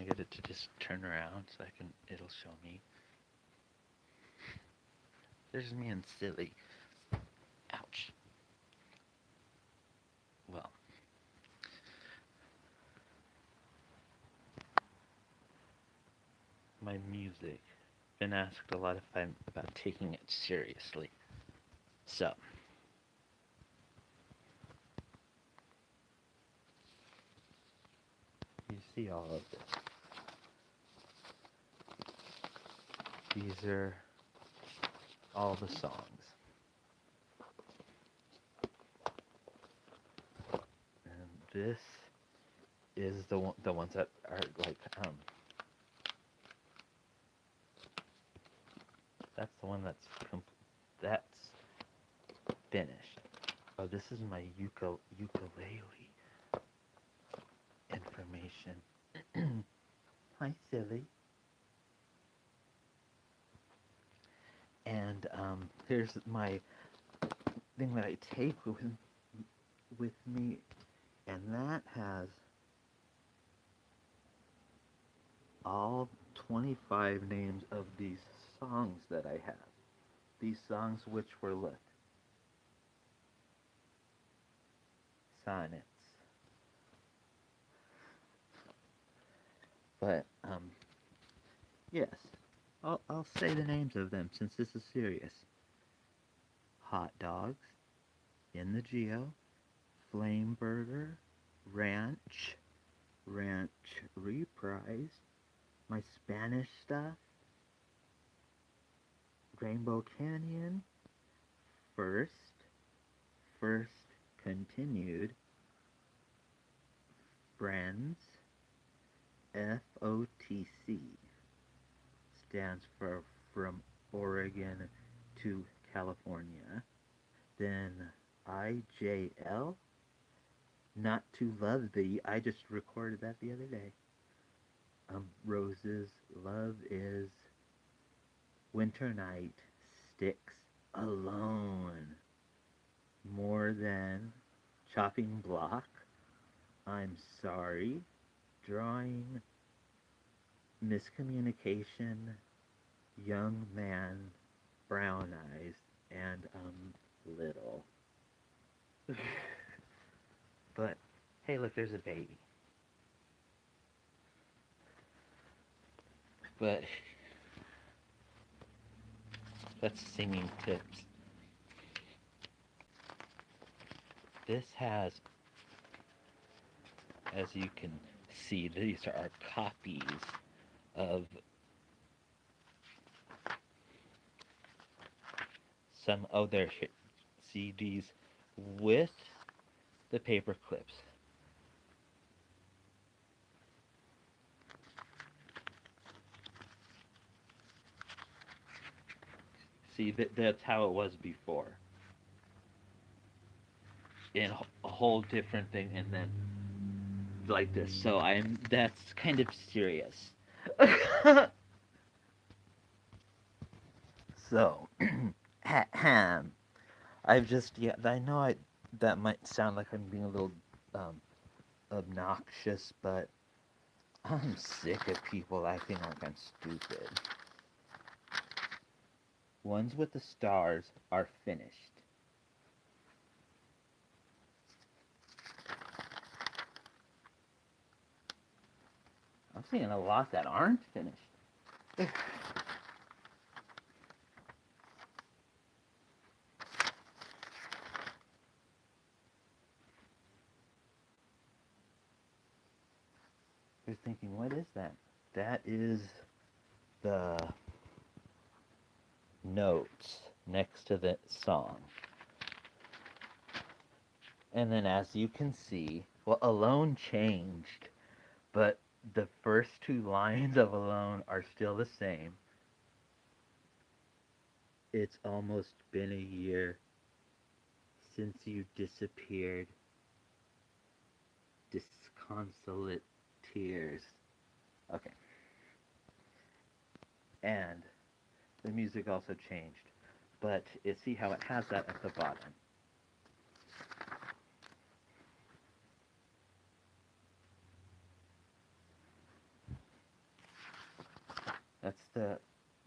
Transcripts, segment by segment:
get it to just turn around so it'll show me. There's me and silly. Ouch. Well, my music. Been asked a lot if I'm about taking it seriously. So, you see all of this. These are all the songs. And this is the ones that are like that's the one that's finished. Oh, this is my ukulele information. Hi, silly. And here's my thing that I take with me, and that has all 25 names of these songs that I have. These songs which were lit. Sonnets. But, yes. I'll say the names of them since this is serious. Hot Dogs, In the Geo, Flame Burger, Ranch, Ranch Reprise, My Spanish Stuff, Rainbow Canyon, First, First Continued, Friends, FOTC, stands for From Oregon to California. Then IJL, Not to Love Thee. I just recorded that the other day. Roses, Love Is, Winter Night, Sticks, Alone, More Than, Chopping Block, I'm Sorry, Drawing, Miscommunication, Young Man, Brown Eyes, and Little. But hey, look, there's a baby. But that's singing tips. This has, as you can see, these are copies of some other CDs with the paper clips. See, that's how it was before. In a whole different thing, and then like this. So that's kind of serious. So, I've just, yeah, I know that might sound like I'm being a little obnoxious, but I'm sick of people acting like I'm stupid. Ones with the stars are finished. I'm seeing a lot that aren't finished. You're thinking, what is that? That is the notes next to the song. And then as you can see, well, Alone changed, but the first two lines of Alone are still the same. It's almost been a year since you disappeared. Disconsolate tears. Okay. And the music also changed. But see how it has that at the bottom. That's the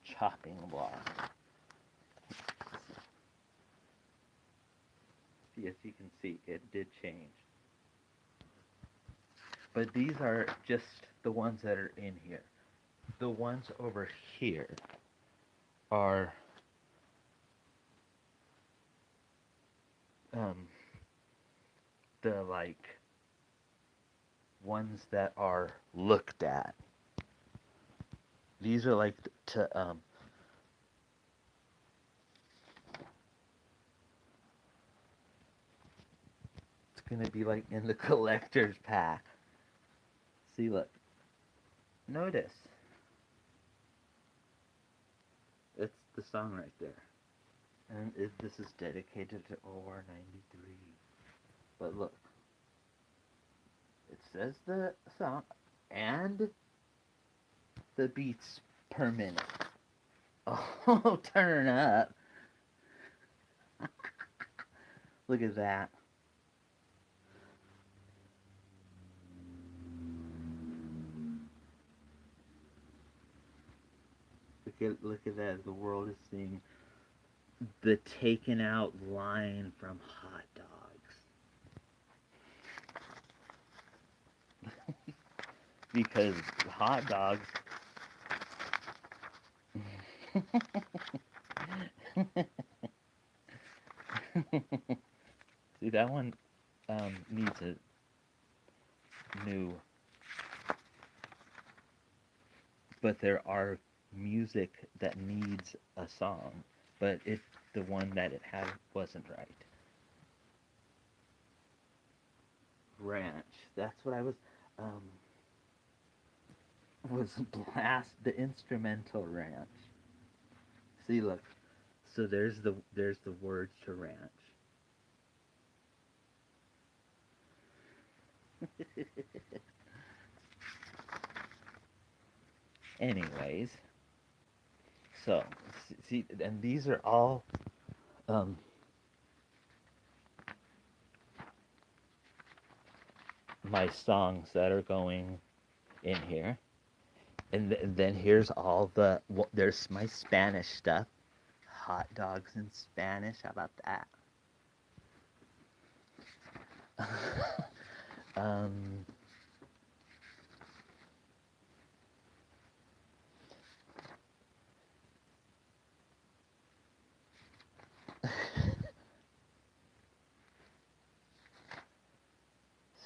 chopping block. As you can see, it did change. But these are just the ones that are in here. The ones over here are um, the like ones that are looked at. These are like to it's gonna be like in the collector's pack. See, look, notice it's the song right there, and this is dedicated to OR 93. But look, it says the song and the beats per minute. Oh, turn up! Look at that. Look at that. The world is seeing the taken out line from Hot Dogs. Because hot dogs. See, that one needs a new. But there are music that needs a song, but if the one that it had wasn't right. Ranch. That's what I was blast the instrumental ranch. See, look. So there's the words to ranch. Anyways, so see, and these are all um, my songs that are going in here, and then here's all there's my Spanish stuff, hot dogs in Spanish. How about that? um,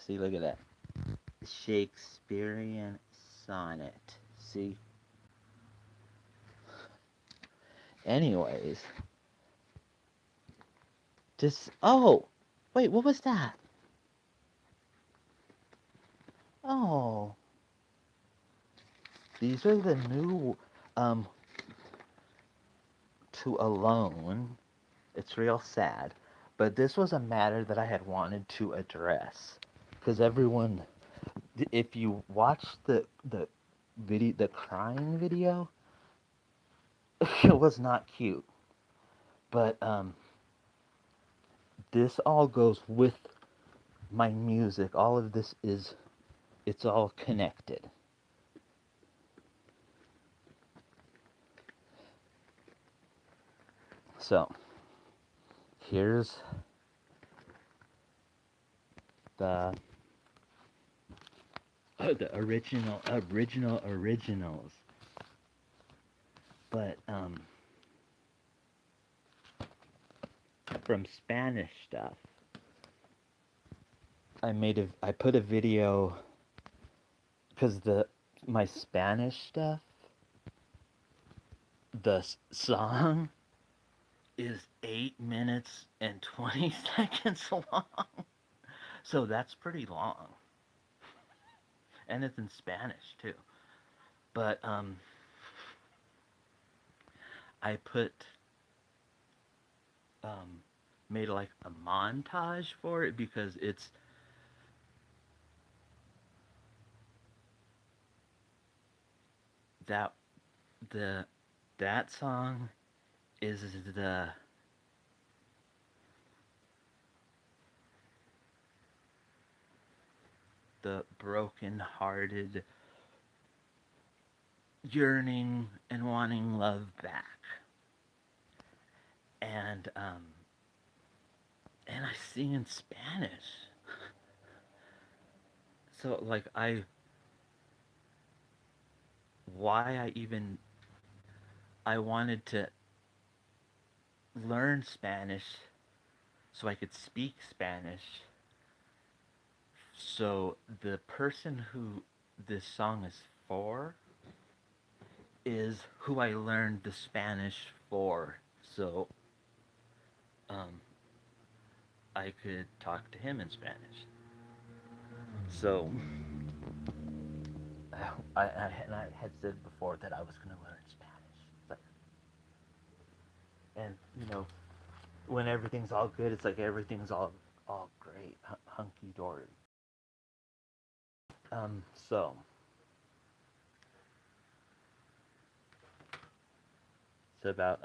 see, look at that Shakespearean sonnet. See. Anyways, just wait, what was that? Oh, these are the new um to Alone. It's real sad, but this was a matter that I had wanted to address because everyone, if you watch the video, the crying video, it was not cute. But this all goes with my music. All of this it's all connected. So here's the the originals. But from Spanish stuff, I put a video because the my Spanish stuff, the song is 8 minutes and 20 seconds long. So that's pretty long. And it's in Spanish too. But I put um made like a montage for it because it's that the that song is the broken hearted yearning and wanting love back. And and I sing in Spanish. So like why I even I wanted to learn Spanish so I could speak Spanish. So the person who this song is for is who I learned the Spanish for. So um, I could talk to him in Spanish. So I had said before that I was going to learn Spanish. Like, and when everything's all good, it's like everything's all great, hunky dory. So it's about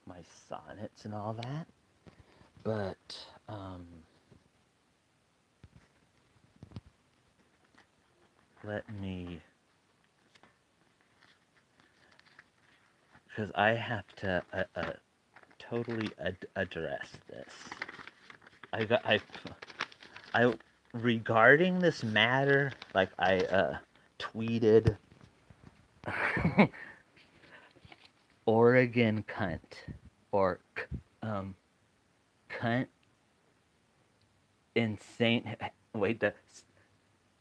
my sonnets and all that, but let me, because I have to totally address this. I got I regarding this matter, like I tweeted Oregon cunt or um cunt in Saint wait the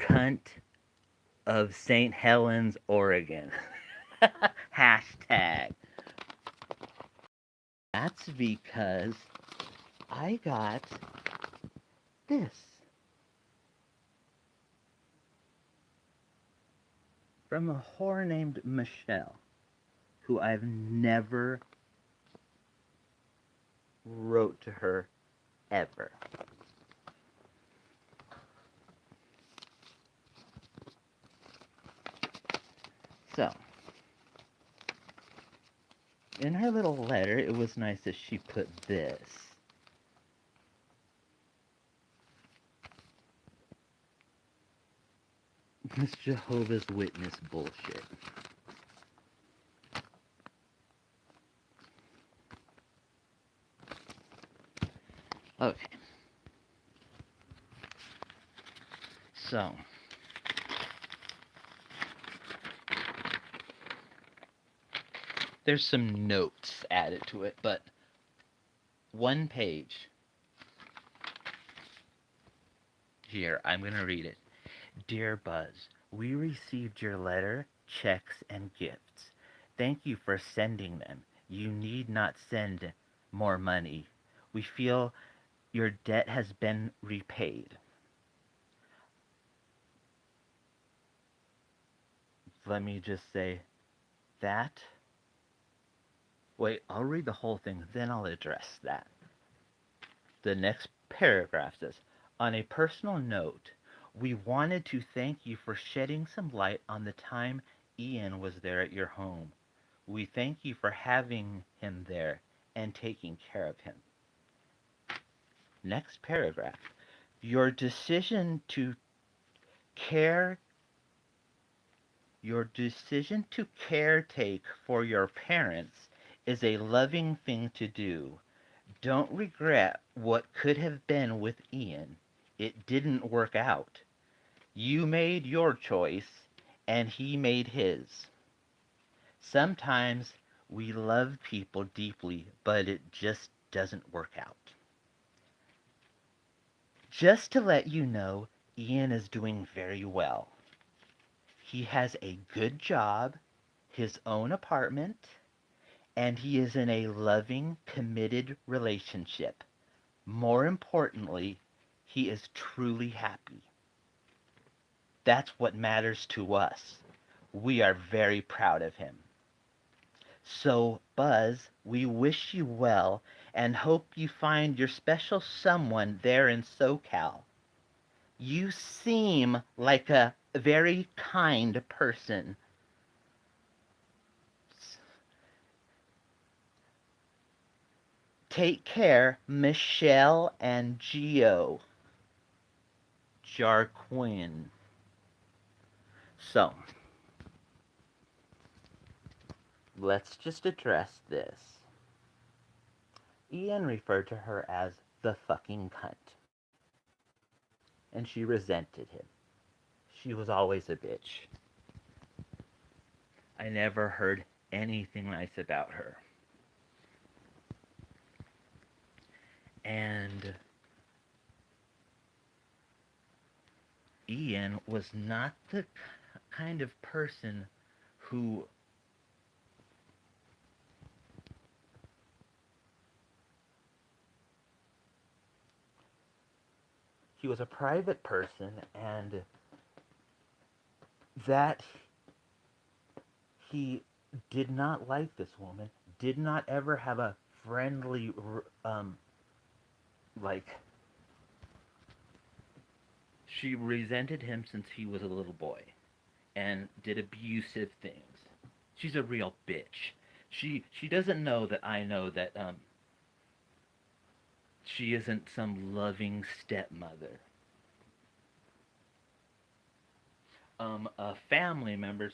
cunt of St. Helens, Oregon. Hashtag. That's because I got this from a whore named Michelle, who I've never wrote to her ever. So, in her little letter, it was nice that she put this. This Jehovah's Witness bullshit. Okay. So, there's some notes added to it, but one page. Here, I'm going to read it. Dear Buzz, we received your letter, checks, and gifts. Thank you for sending them. You need not send more money. We feel your debt has been repaid. Let me just say that. Wait, I'll read the whole thing, then I'll address that. The next paragraph says, on a personal note, we wanted to thank you for shedding some light on the time Ian was there at your home. We thank you for having him there and taking care of him. Next paragraph. Your decision to care your decision to caretake for your parents is a loving thing to do. Don't regret what could have been with Ian. It didn't work out. You made your choice, and he made his. Sometimes we love people deeply, but it just doesn't work out. Just to let you know, Ian is doing very well. He has a good job, his own apartment, and he is in a loving, committed relationship. More importantly, he is truly happy. That's what matters to us. We are very proud of him. So, Buzz, we wish you well and hope you find your special someone there in SoCal. You seem like a very kind person. Take care, Michelle and Geo. Jarquin. So, let's just address this. Ian referred to her as the fucking cunt. And she resented him. She was always a bitch. I never heard anything nice about her. And Ian was not the kind of person who he was a private person, and that he did not like this woman, did not ever have a friendly like she resented him since he was a little boy and did abusive things. She's a real bitch. She doesn't know that I know that she isn't some loving stepmother. Family members,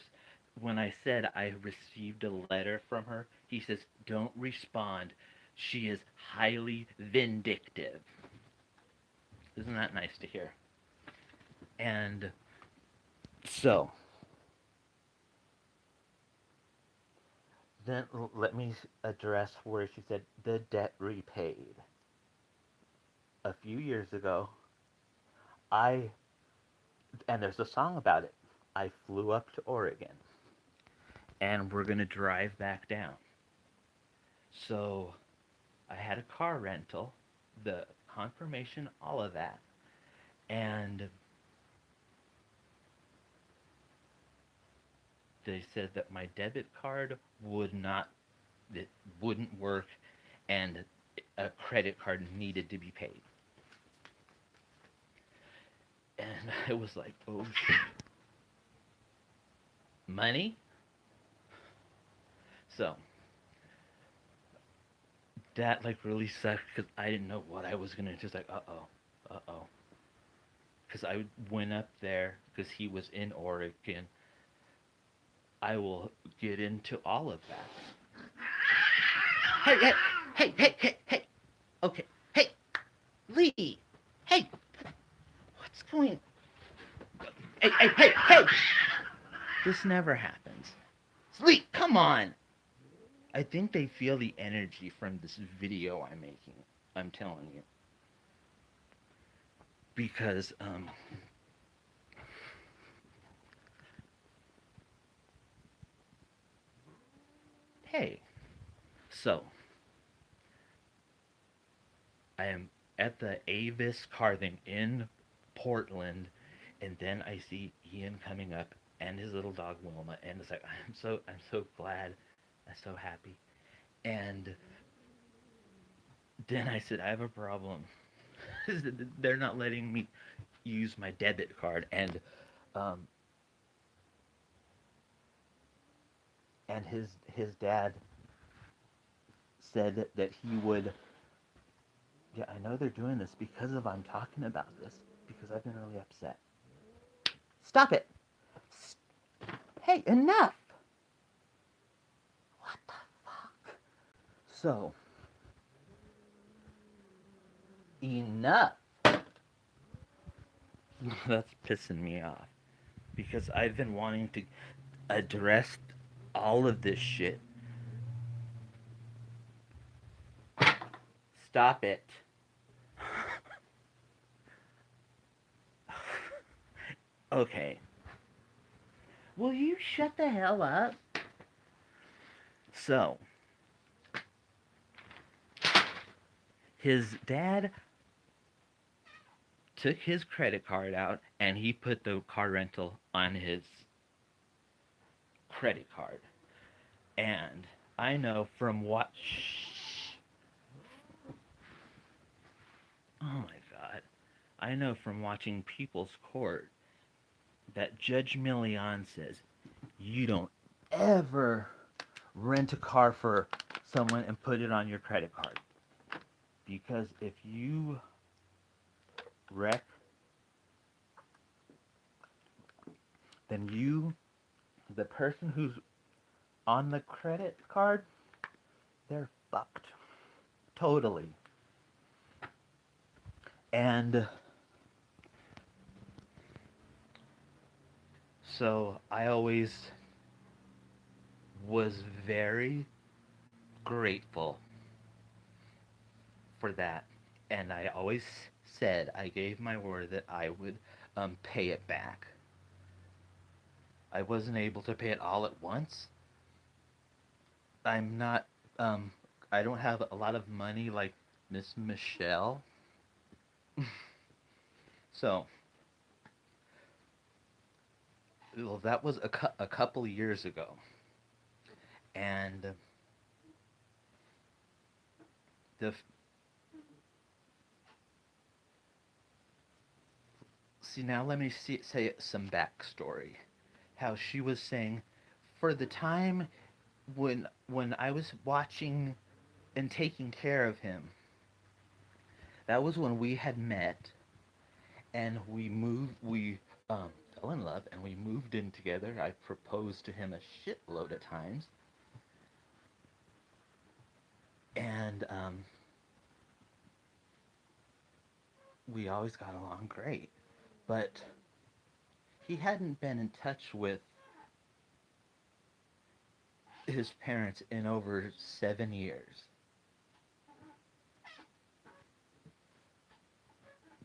when I said I received a letter from her, he says, don't respond. She is highly vindictive. Isn't that nice to hear? And so, then let me address where she said the debt repaid. A few years ago, I, and there's a song about it, I flew up to Oregon, and we're going to drive back down. So, I had a car rental, the confirmation, all of that. And they said that my debit card it wouldn't work, and a credit card needed to be paid. And I was like, oh shit. Money? So, that like really sucked because I didn't know what I was gonna just like, uh-oh. Because I went up there because he was in Oregon. I will get into all of that. Hey. Okay, hey, Lee. Hey, what's going? Hey. This never happens. Lee, come on. I think they feel the energy from this video I'm making. I'm telling you. Because, hey. So, I am at the Avis car thing in Portland, and then I see Ian coming up and his little dog Wilma, and it's like I'm so glad, I'm so happy. And then I said I have a problem. They're not letting me use my debit card, um, and his dad said that he would. Yeah, I know they're doing this because of I'm talking about this because I've been really upset. Stop it! Hey, enough! What the fuck? So, enough! That's pissing me off because I've been wanting to address all of this shit. Stop it. Okay. Will you shut the hell up? So, his dad took his credit card out and he put the car rental on his credit card. And I know from what. Oh my god. I know from watching People's Court that Judge Milian says you don't ever rent a car for someone and put it on your credit card. Because if you wreck, then the person who's on the credit card, they're fucked. Totally. And so I always was very grateful for that. And I always said I gave my word that I would pay it back. I wasn't able to pay it all at once. I'm not, um, I don't have a lot of money like Miss Michelle. So, well, that was a couple years ago. And the see now let me say some backstory. How she was saying, for the time when I was watching and taking care of him, that was when we had met and we fell in love and we moved in together. I proposed to him a shitload of times, and we always got along great. But he hadn't been in touch with his parents in over 7 years.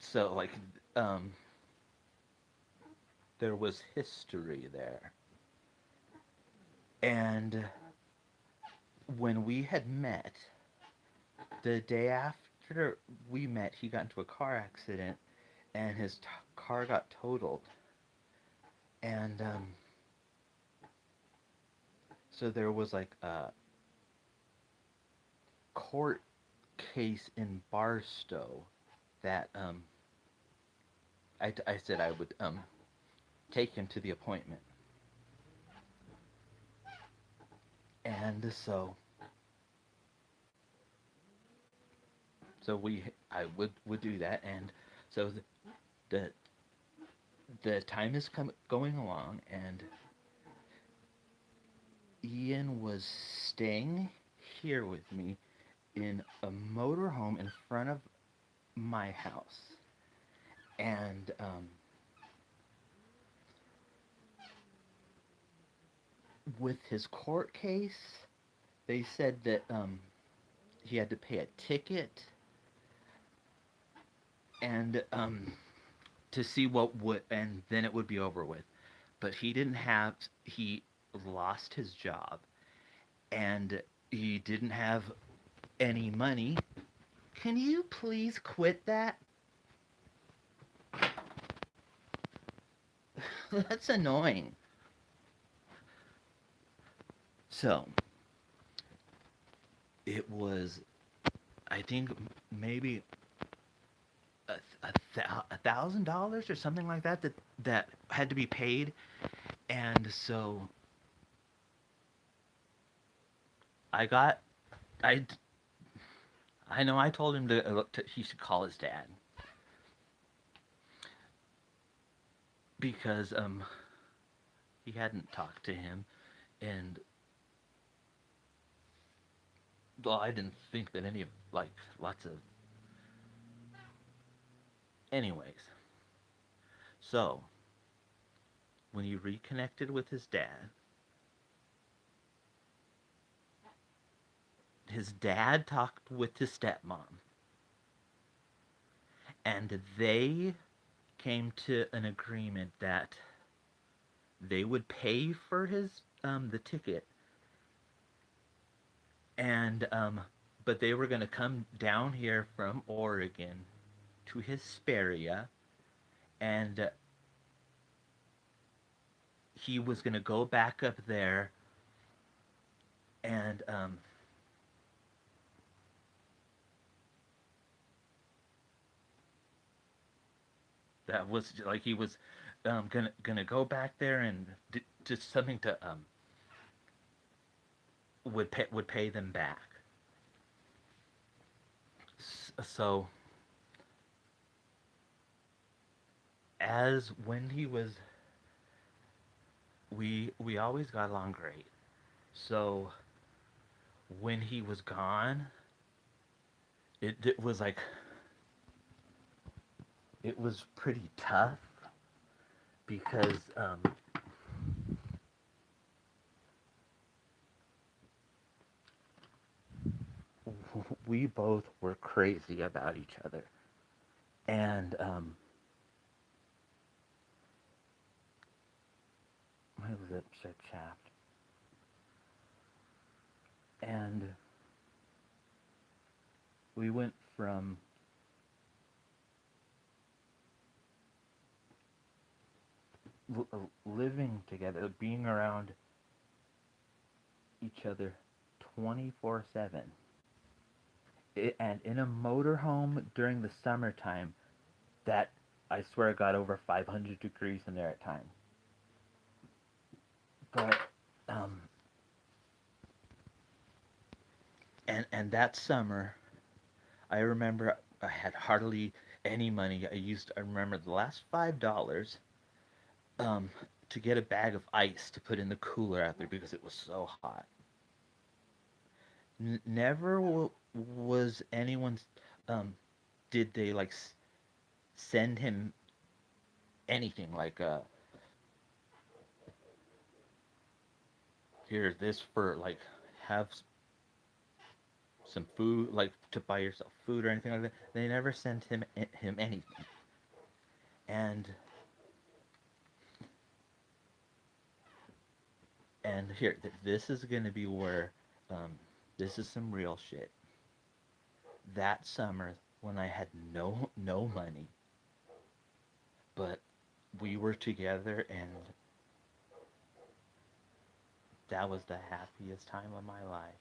So like, um, there was history there. And when we had met, the day after we met, he got into a car accident and his car got totaled. And so there was like a court case in Barstow that I said I would take him to the appointment. And so I would do that. And so the the time is going along, and Ian was staying here with me in a motorhome in front of my house. And with his court case, they said that he had to pay a ticket and to see what would, and then it would be over with. But he didn't have, he lost his job and he didn't have any money. Can you please quit that? That's annoying. So, it was, I think, maybe $1,000 or something like that that had to be paid. And so I got, I, I know I told him he should call his dad because he hadn't talked to him, and well, I didn't think that any of like lots of anyways. So when he reconnected with his dad talked with his stepmom, and they came to an agreement that they would pay for his the ticket, and but they were going to come down here from Oregon to Hesperia, and he was going to go back up there, and that was like he was gonna go back there and just something to would pay them back. So as when he was we always got along great, So when he was gone, it was like it was pretty tough because we both were crazy about each other, and my lips are chapped, and we went from living together, being around each other 24/7, and in a motorhome during the summertime that I swear got over 500 degrees in there at times. But um, and that summer, I remember I had hardly any money. I remember the last $5 um, to get a bag of ice to put in the cooler out there because it was so hot. Never was anyone um, did they like send him anything like here this for like have some food like to buy yourself food or anything like that. They never sent him anything. And here this is gonna be where this is some real shit. That summer when I had no money, but we were together and that was the happiest time of my life.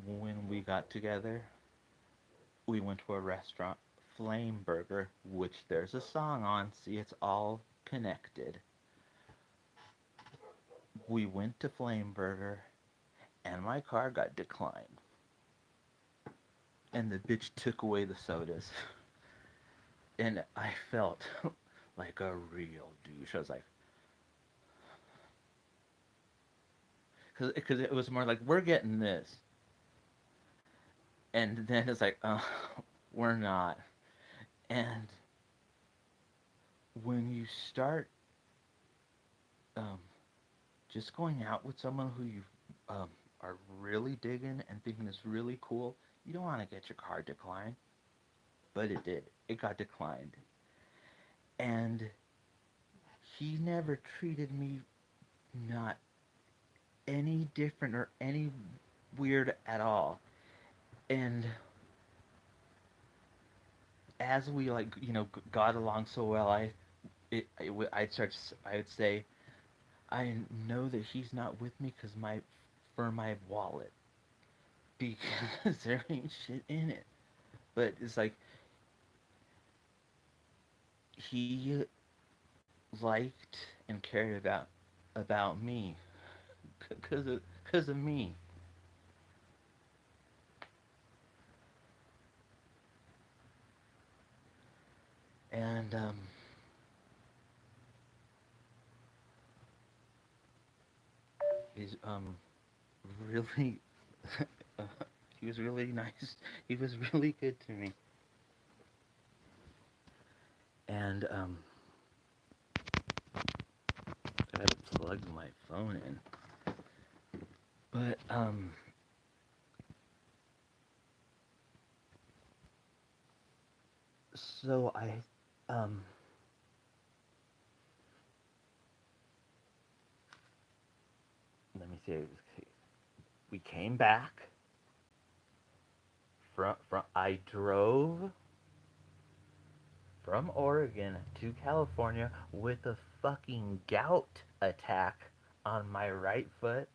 When we got together, we went to a restaurant, Flame Burger, which there's a song on. See, it's all connected. We went to Flame Burger, and my car got declined. And the bitch took away the sodas. And I felt like a real douche. I was like, because it was more like, we're getting this. And then it's like, we're not. And when you start um, just going out with someone who you um, are really digging and thinking is really cool, you don't want to get your car declined. But it did. It got declined. And he never treated me not any different or any weird at all. And as we like, got along so well, I'd start, I'd say, I know that he's not with me because for my wallet because there ain't shit in it. But it's like he liked and cared about me because of me. And he's really uh, he was really nice. He was really good to me. And I had to plug my phone in. But so um let me see. We came back from I drove from Oregon to California with a fucking gout attack on my right foot.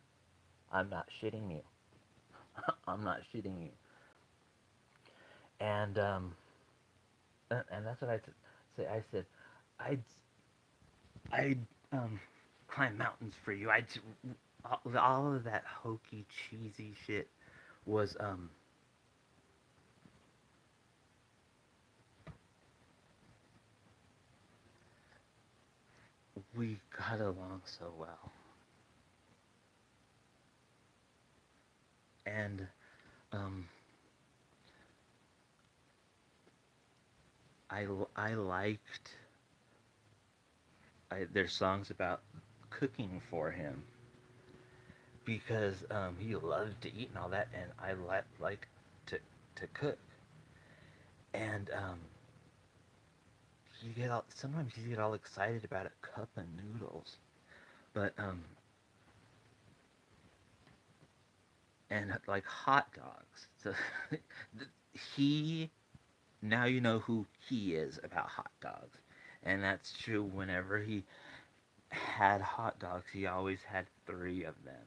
I'm not shitting you. I'm not shitting you. And that's what I say. I said, I'd I'd climb mountains for you. All of that hokey cheesy shit was we got along so well. And um, I liked their songs about cooking for him because he loved to eat and all that, and I like to cook. And you get all sometimes you get all excited about a cup of noodles, but and like hot dogs. So he now you know who he is about hot dogs, and that's true. Whenever he had hot dogs, he always had three of them,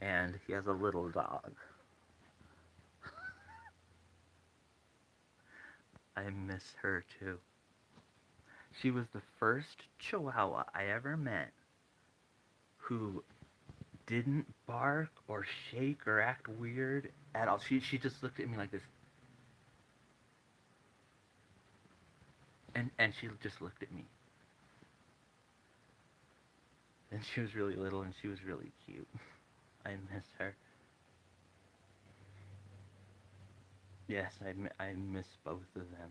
and he has a little dog. I miss her too. She was the first Chihuahua I ever met who didn't bark or shake or act weird at all. She just looked at me like this, and she just looked at me. And she was really little, and she was really cute. I miss her. Yes, I miss both of them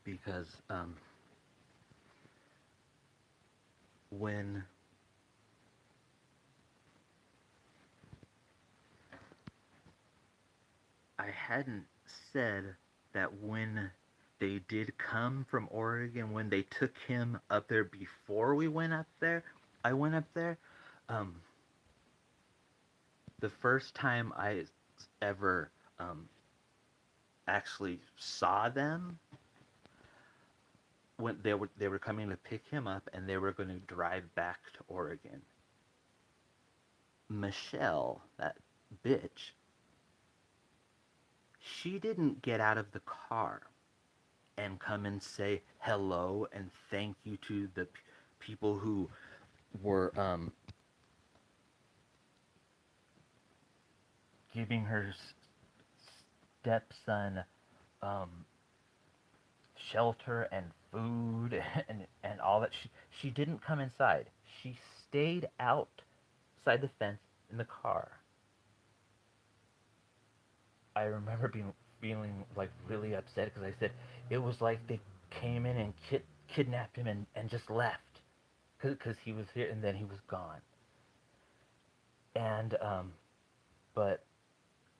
because when I hadn't said that when they did come from Oregon, when they took him up there before we went up there, I went up there. Um, the first time I ever actually saw them when they were coming to pick him up and they were going to drive back to Oregon. Michelle, that bitch, she didn't get out of the car and come and say hello and thank you to the people who were giving her stepson um, shelter and food and all that. She didn't come inside. She stayed outside the fence in the car. I remember being feeling like really upset because I said it was like they came in and kidnapped him and just left because he was here and then he was gone. And but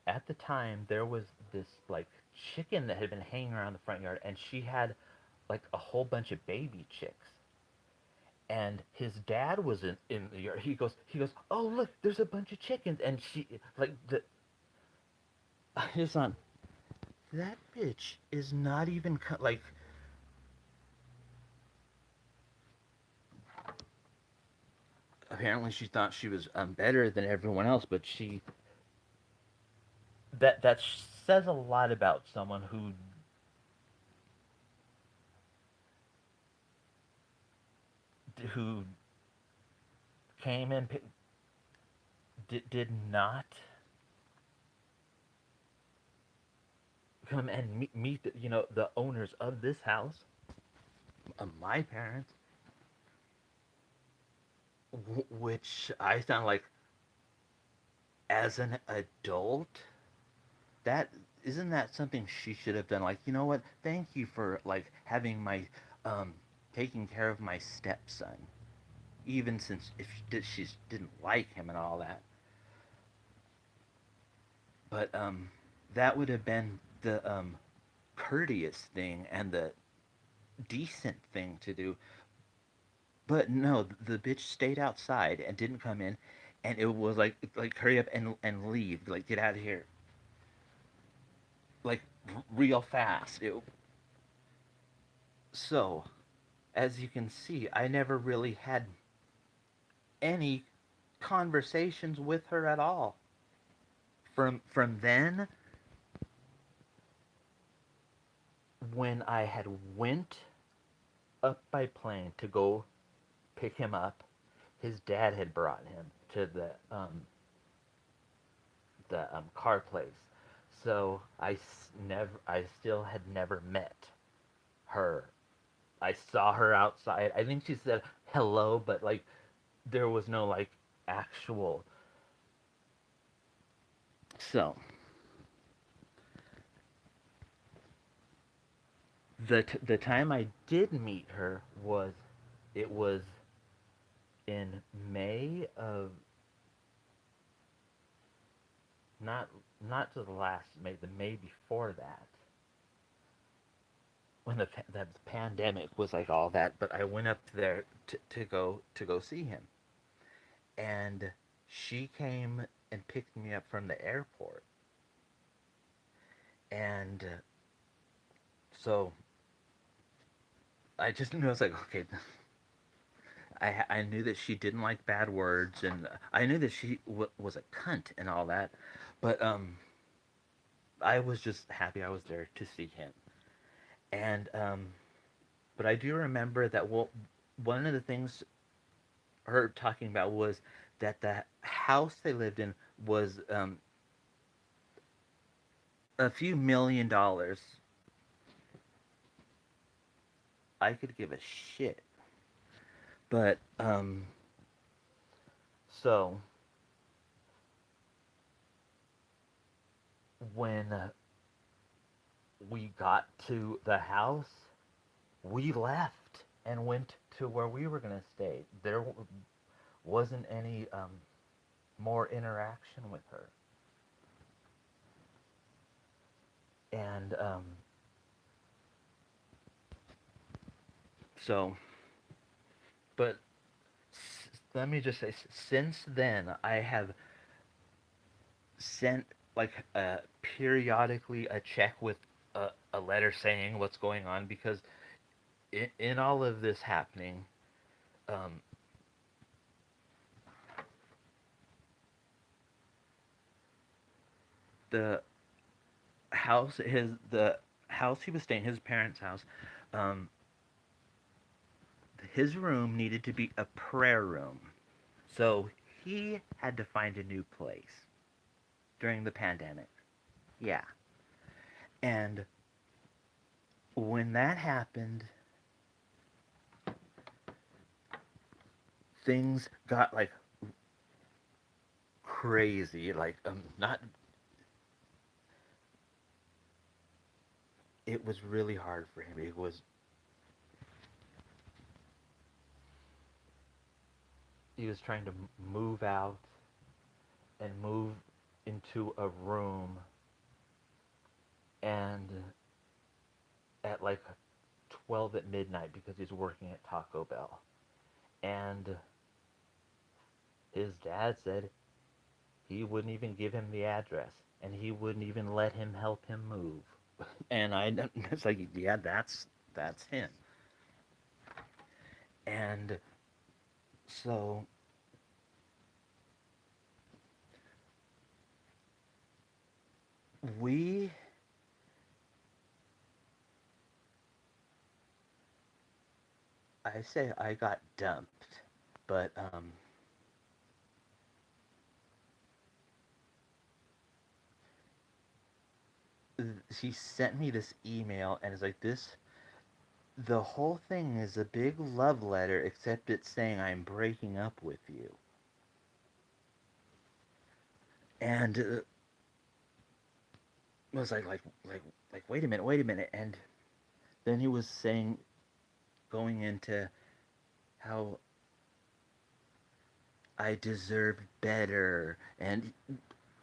at the time there was this like chicken that had been hanging around the front yard, and she had like a whole bunch of baby chicks. And his dad was in the yard. He goes, oh look, there's a bunch of chickens, and she like the his son. That bitch is not even like apparently she thought she was better than everyone else, but that says a lot about someone who came and did not come and meet the, the owners of this house, my parents, which I sound like as an adult that isn't that something she should have done? Like, you know what? Thank you for like having my um taking care of my stepson, even since if she didn't like him and all that. But that would have been the courteous thing and the decent thing to do. But no, the bitch stayed outside and didn't come in, and it was like hurry up and leave, like get out of here, like real fast. So as you can see, I never really had any conversations with her at all. From then, when I had went up by plane to go pick him up, his dad had brought him to the car place. So I still had never met her. I saw her outside. I think she said hello, but like there was no like actual. So the time I did meet her was, it was in May of, not not to the last May, the May before that, when the pandemic was like all that. But I went up there to go see him, and she came and picked me up from the airport, and so I just knew, I was like, okay, I knew that she didn't like bad words, and I knew that she was a cunt and all that, but I was just happy I was there to see him, and but I do remember that, well, one of the things her talking about was that the house they lived in was a few $1 million. I could give a shit, but so when we got to the house, we left and went to where we were going to stay. There wasn't any more interaction with her. And so, but let me just say, since then, I have sent like periodically a check with a letter saying what's going on, because in all of this happening, um, the the house he was staying, his parents' house, um, his room needed to be a prayer room. So he had to find a new place during the pandemic. Yeah. And when that happened, things got like crazy. Like, not, it was really hard for him. He was trying to move out and move into a room, and at like 12 at midnight, because he's working at Taco Bell. And his dad said he wouldn't even give him the address, and he wouldn't even let him help him move. And I it's like, yeah, that's him. And so we I say I got dumped, but she sent me this email, and it's like, this, the whole thing is a big love letter, except it's saying I'm breaking up with you. And was like, wait a minute. And then he was saying, going into how I deserved better, and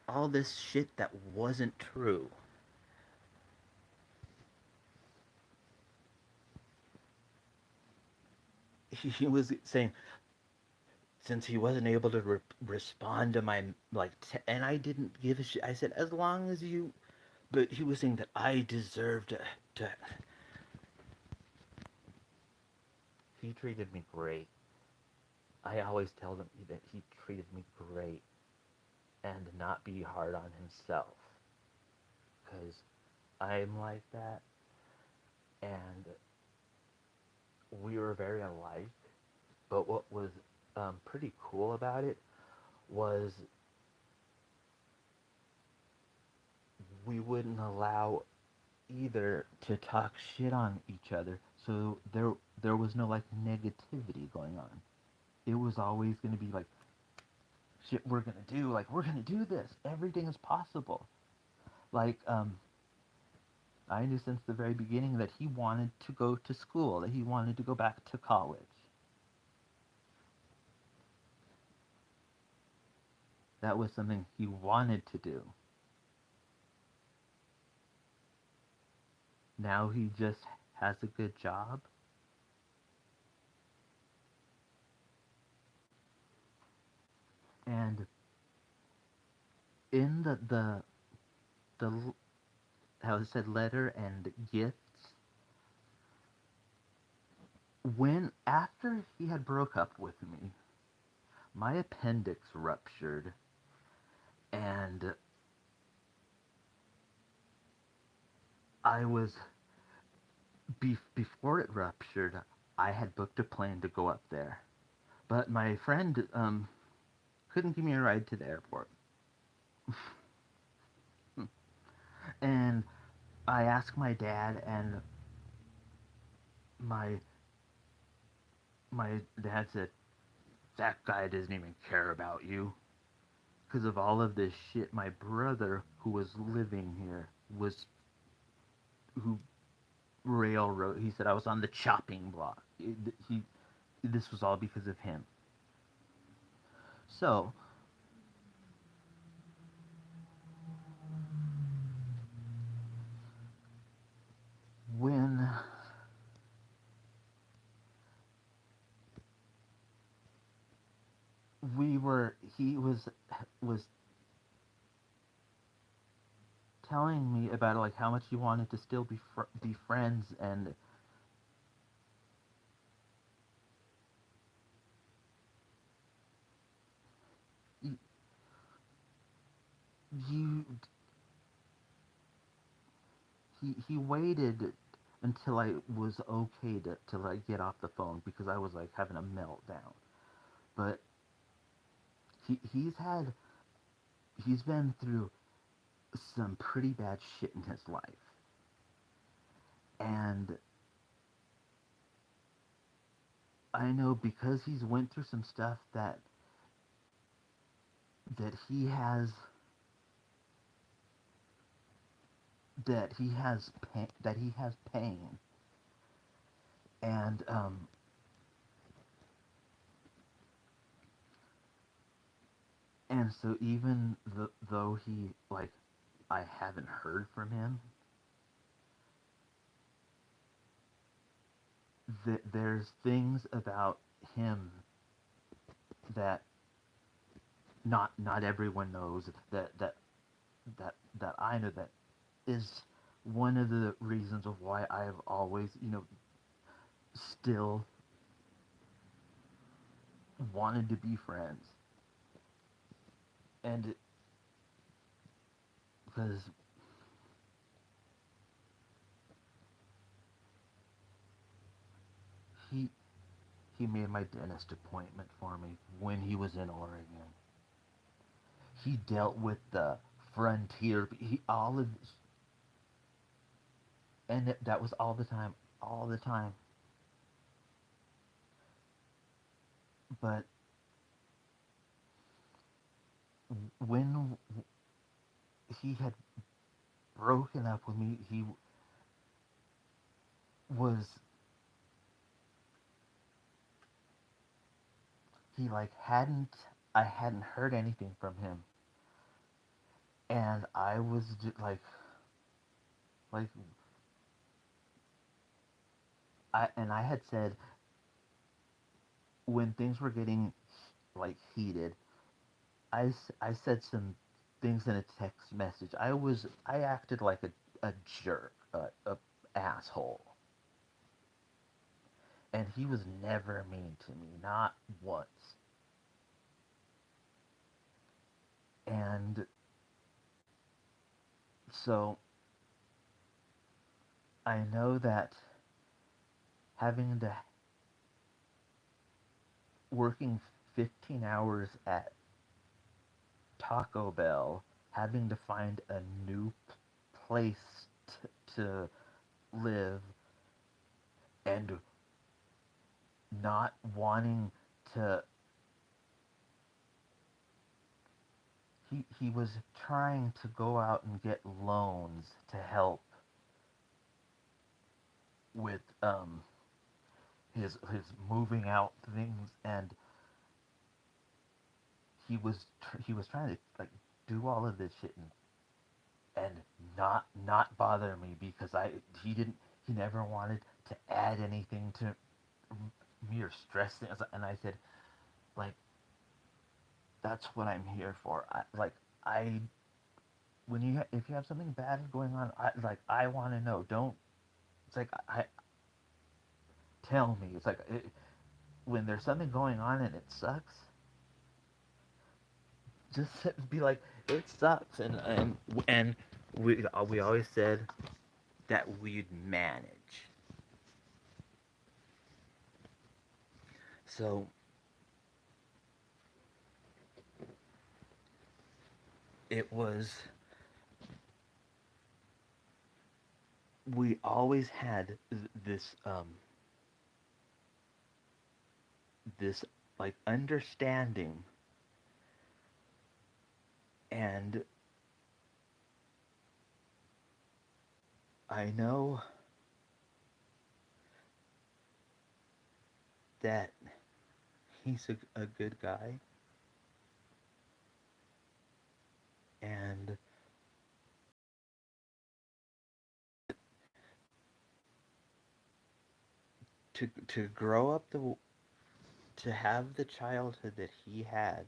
all this shit that wasn't true. He was saying, since he wasn't able to respond to my like, and I didn't give a shit. I said, as long as you. But he was saying that I deserved to. He treated me great. I always tell them that he treated me great, and not be hard on himself, because I'm like that, and we were very alike. But what was pretty cool about it was, we wouldn't allow either to talk shit on each other, so there was no like negativity going on. it was always going to be like, shit, we're going to do, like, we're going to do this. Everything is possible. Like, I knew since the very beginning that he wanted to go to school, that he wanted to go back to college. That was something he wanted to do. Now he just has a good job. And in the how it said letter and gifts, when after he had broke up with me, my appendix ruptured, and I was before it ruptured, I had booked a plane to go up there, but my friend couldn't give me a ride to the airport, and I asked my dad, and my my dad said, that guy doesn't even care about you. Because of all of this shit, my brother, who was living here, who railroad, he said I was on the chopping block. This was all because of him. So, when he was telling me about like how much he wanted to still be friends, and you, you he waited until I was okay to like get off the phone because I was like having a meltdown. But he's been through some pretty bad shit in his life. And I know because he's went through some stuff that he has that he has pain. And and so even though he like I haven't heard from him, there's things about him that not everyone knows, that I know, that is one of the reasons of why I've always, still wanted to be friends. And because he he made my dentist appointment for me when he was in Oregon. He dealt with the frontier. He all of and that was all the time. But when he had broken up with me, was he like hadn't I hadn't heard anything from him, and I was just like I had said when things were getting like heated, I said some things in a text message. I acted like a jerk, a asshole, and he was never mean to me, not once. And so I know that having to working 15 hours at Taco Bell, having to find a new place to live, and not wanting to he was trying to go out and get loans to help with his moving out things, and he was trying to like do all of this shit and not bother me because he never wanted to add anything to me or stress things. And I said, like, that's what I'm here for. I when if you have something bad going on, I want to know. Don't it's like I tell me. It's like when there's something going on and it sucks, just be like, it sucks, and we always said that we'd manage. So it was we always had this like understanding, and I know that he's a good guy, and to grow up to have the childhood that he had,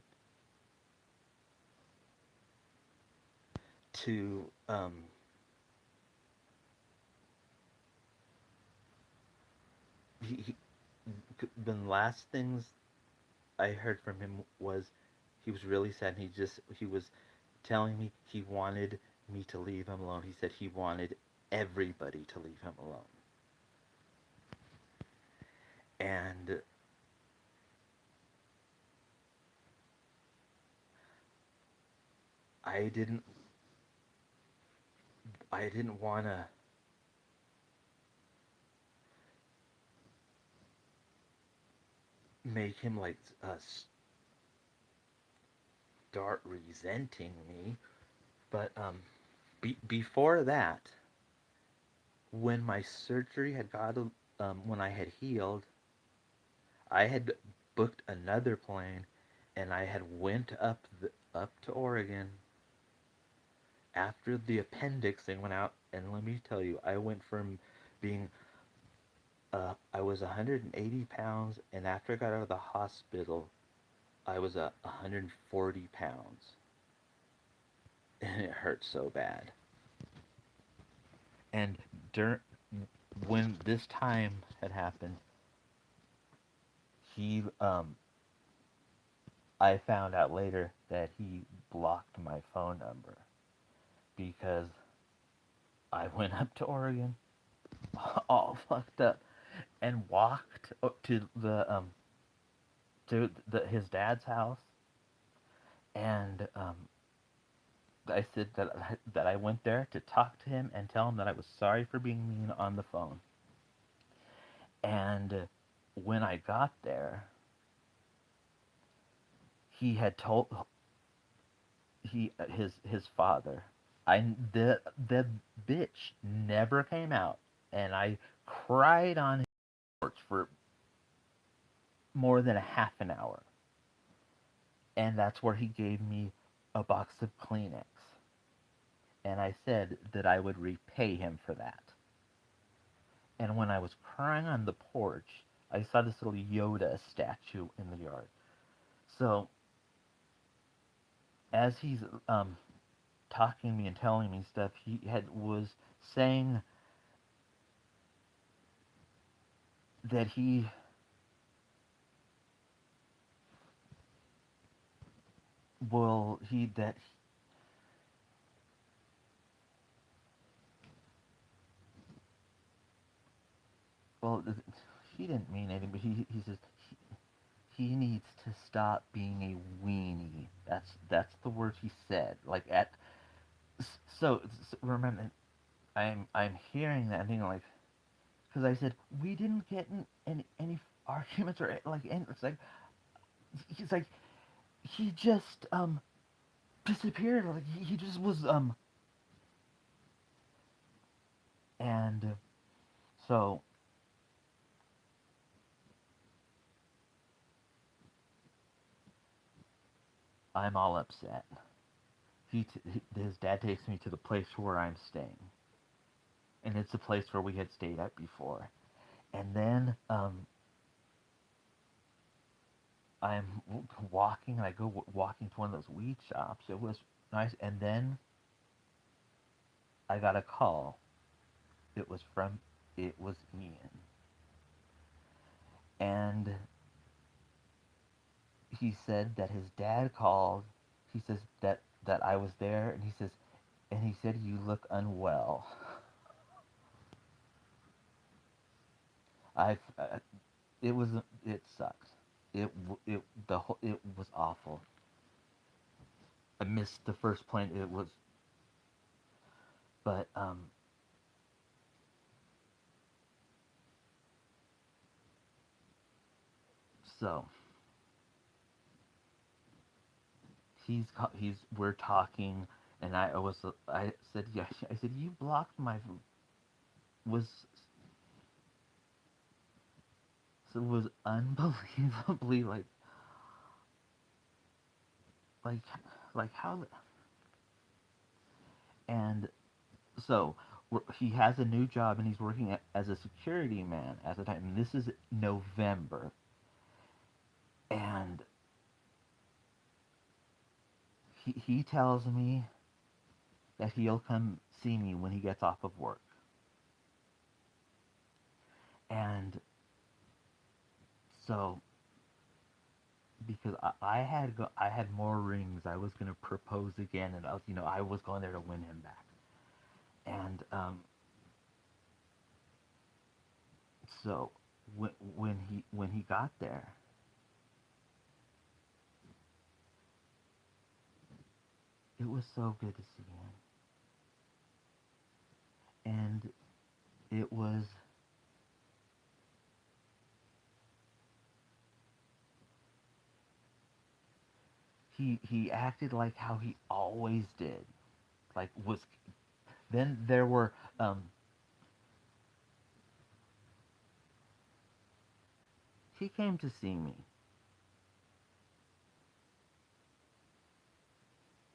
to he the last things I heard from him was he was really sad. He was telling me he wanted me to leave him alone. He said he wanted everybody to leave him alone. And I didn't I didn't want to make him like start resenting me, but before that, when my surgery had got when I had healed, I had booked another plane, and I had went up to Oregon after the appendix thing went out. And let me tell you, I went from being I was 180 pounds, and after I got out of the hospital, I was 140 pounds, and it hurt so bad. And dur- when this time had happened, he I found out later that he blocked my phone number because I went up to Oregon all fucked up and walked to his dad's house, and I said that I went there to talk to him and tell him that I was sorry for being mean on the phone. And when I got there, he had told his father, the bitch never came out, and I cried on his porch for more than a half an hour, and that's where he gave me a box of Kleenex, and I said that I would repay him for that. And when I was crying on the porch, I saw this little Yoda statue in the yard. So as he's talking to me and telling me stuff, he had was saying that he that well he didn't mean anything, but he says he needs to stop being a weenie. That's the word he said. Like at so remember, I'm hearing that and thinking like, because I said we didn't get in any arguments or like, and it's like he's like he just disappeared. Like he just was and so I'm all upset. His dad takes me to the place where I'm staying, and it's the place where we had stayed at before. And then I'm walking, and I go walking to one of those weed shops. It was nice, and then I got a call. It was from it was Ian, and he said that his dad called. He says that I was there, and he said you look unwell. I it was it sucked. It was awful. I missed the first plane. It was, but so he's we're talking, and I said yeah. I said you blocked my was was unbelievably like like how and so he has a new job and he's working as a security man at the time. And this is November, and he tells me that he'll come see me when he gets off of work. And so because I had more rings, I was gonna propose again, and I was going there to win him back. And so when he got there, it was so good to see him, and it was he acted like how he always did, like was then there were he came to see me,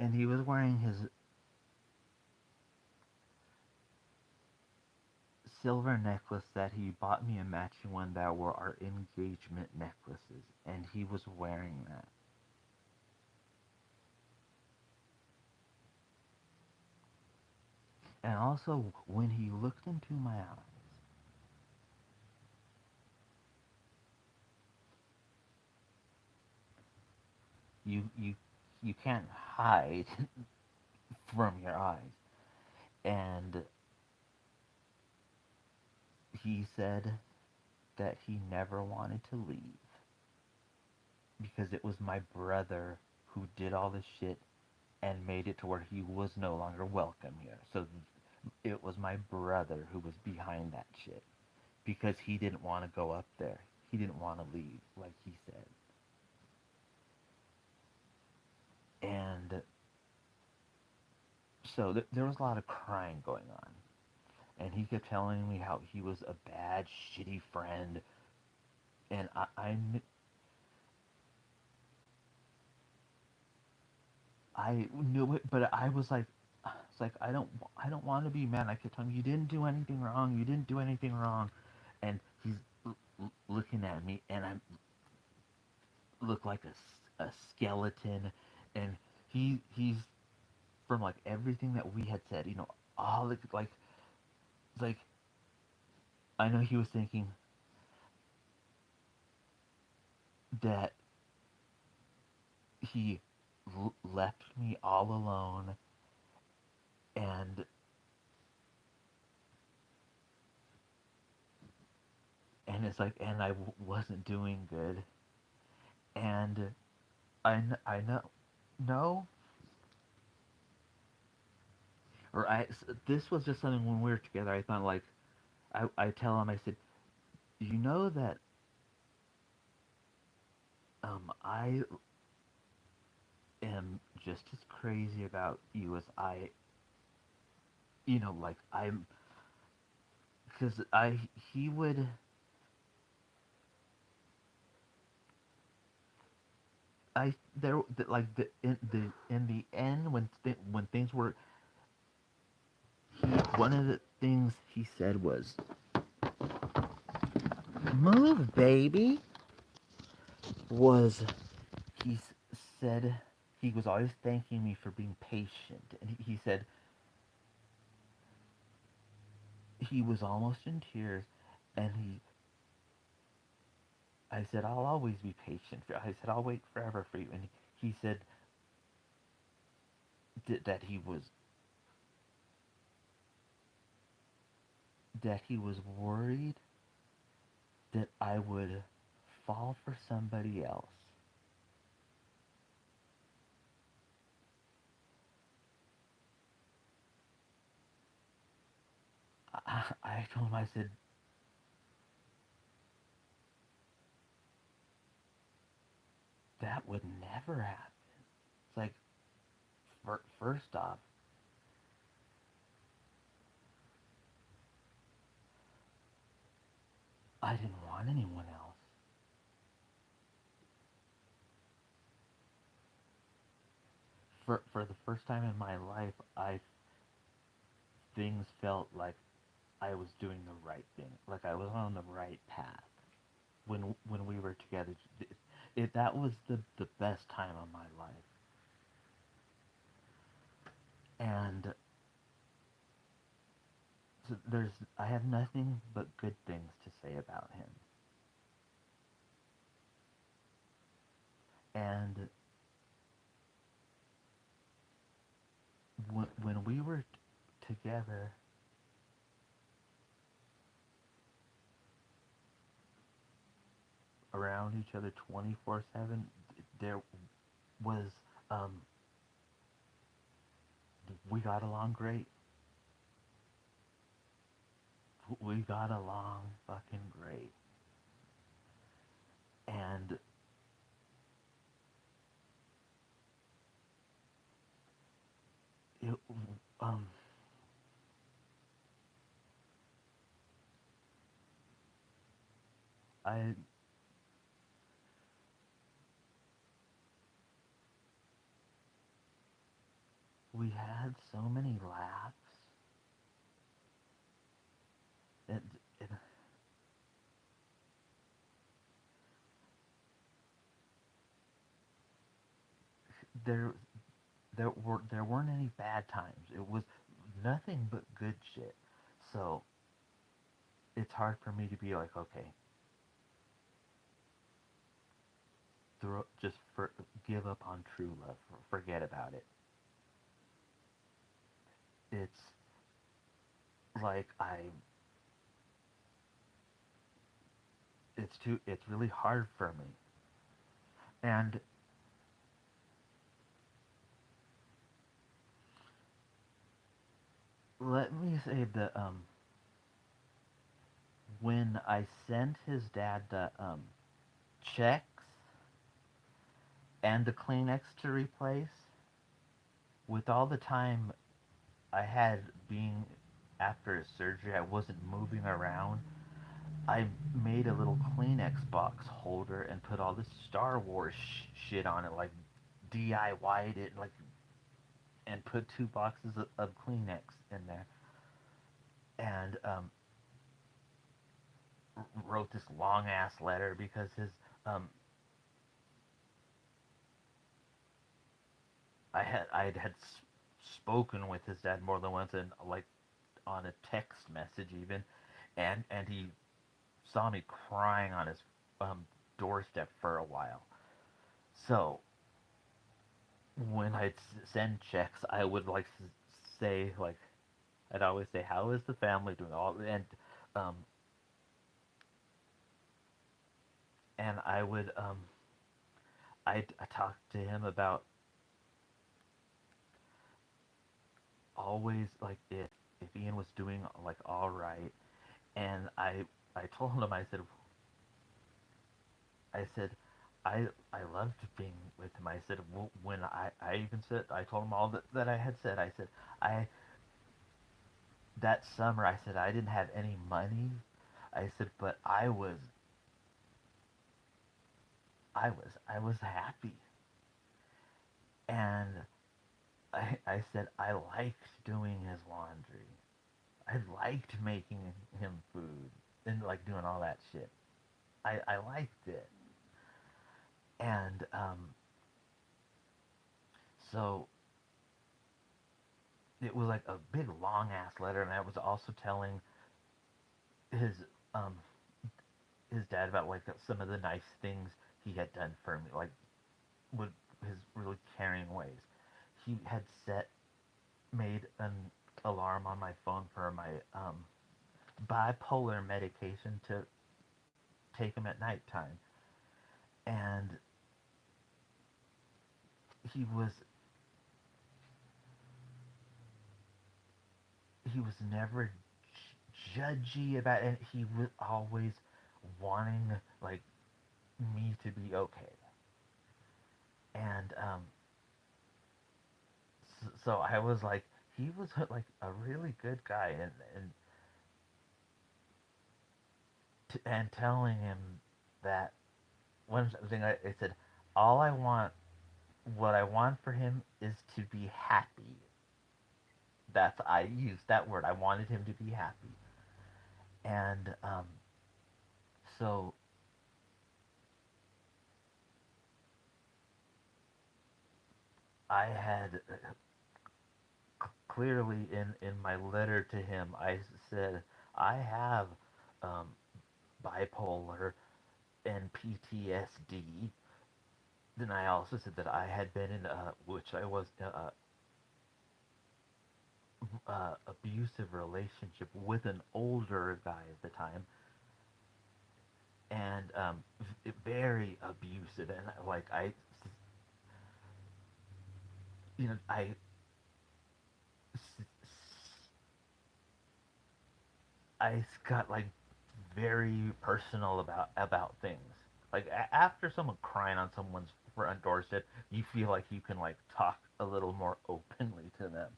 and he was wearing his silver necklace that he bought me a matching one that were our engagement necklaces, and he was wearing that. And also, when he looked into my eyes, you you can't hide from your eyes. And he said that he never wanted to leave because it was my brother who did all this shit and made it to where he was no longer welcome here. So it was my brother who was behind that shit because he didn't want to go up there. He didn't want to leave, like he said. And so there was a lot of crying going on. And he kept telling me how he was a bad, shitty friend. And I knew it, but I was like, it's like I don't want to be mad. I kept telling him, you didn't do anything wrong. You didn't do anything wrong. And he's looking at me, and I look like a skeleton. And he's from like everything that we had said, all like I know he was thinking that he left me all alone, and it's like, and I wasn't doing good, and I know, no, or this was just something when we were together. I thought like, I tell him, I said, you know that I am just as crazy about you as I, like I'm, because he would, like in the end when things were, he one of the things he said was, "Move, baby," was he said he was always thanking me for being patient, and he said he was almost in tears, and I said, "I'll always be patient." I said, "I'll wait forever for you," and he said that he was worried that I would fall for somebody else. I told him, I said, that would never happen. It's like, first off, I didn't want anyone else. For the first time in my life, things felt like I was doing the right thing, like I was on the right path. When we were together, that was the best time of my life, and so I have nothing but good things to say about him. And when we were together, around each other 24/7, there was, um, we got along great. We got along fucking great. And it, um, I we had so many laughs. And, and there there weren't any bad times. It was nothing but good shit. So it's hard for me to be like, okay, just give up on true love. Forget about it. It's like it's really hard for me. And let me say that when I sent his dad the checks and the Kleenex to replace, with all the time I had being after his surgery, I wasn't moving around. I made a little Kleenex box holder and put all this Star Wars shit on it, like DIY'd it, like, and put two boxes of Kleenex in there, and wrote this long ass letter because um, I had spoken with his dad more than once, and like on a text message even, and he saw me crying on his doorstep for a while. So when I'd send checks, I would like say like I'd always say, "How is the family doing?" All um and I talked to him about always like if Ian was doing like all right, and I told him, I said, I loved being with him. I said when I even said I told him all that I had said. I said I that summer I said I didn't have any money. I said but I was happy, and I said I liked doing his laundry. I liked making him food and like doing all that shit. I liked it, and so it was like a big long ass letter, and I was also telling his um his dad about like some of the nice things he had done for me, like with his really caring ways. He had made an alarm on my phone for my bipolar medication to take him at nighttime, and he was he was never judgy about it. He was always wanting like me to be okay, and so I was like, he was like a really good guy, and telling him that one thing I said, all I want, what I want for him is to be happy. That's I used that word. I wanted him to be happy, and so I had clearly in my letter to him, I said I have um, bipolar and PTSD. Then I also said that I had been in which I was abusive relationship with an older guy at the time, and very abusive, and like you know, I got like very personal about things. Like after someone crying on someone's front doorstep, you feel like you can like talk a little more openly to them.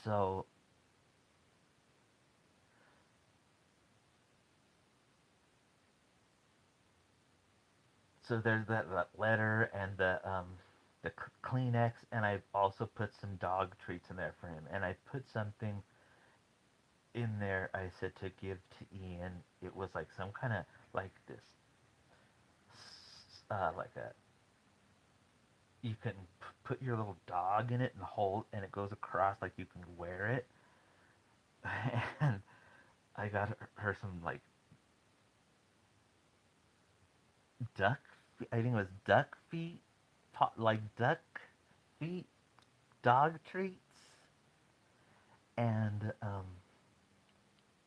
So there's that letter and the Kleenex, and I also put some dog treats in there for him, and I put something in there. I said to give to Ian. It was like some kind of like this, like a you can put your little dog in it and hold, and it goes across like you can wear it. And I got her some like duck. I think it was duck feet, like duck feet, dog treats, and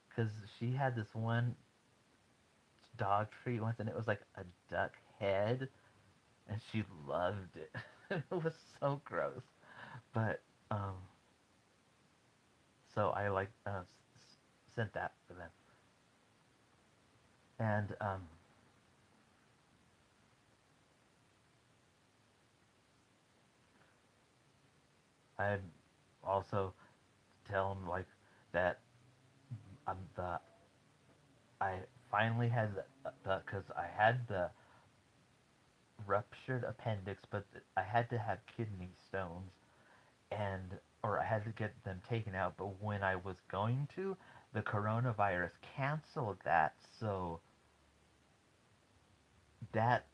because she had this one dog treat once, and it was like a duck head, and she loved it. It was so gross, but um, so I like sent that for them, and I also tell them like that the I finally had the because I had the ruptured appendix, but I had to have kidney stones, and or I had to get them taken out. But when I was going to, the coronavirus canceled that, so that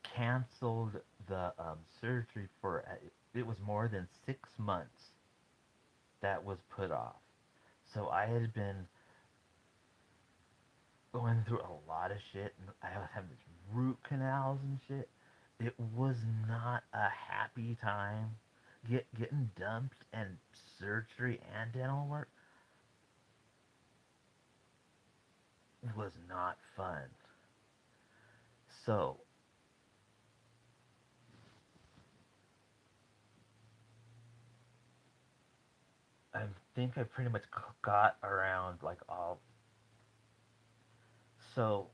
canceled the surgery for it was more than 6 months that was put off. So I had been going through a lot of shit, and I was having root canals and shit. It was not a happy time. Getting dumped and surgery and dental work was not fun. So I think I pretty much got around like all. So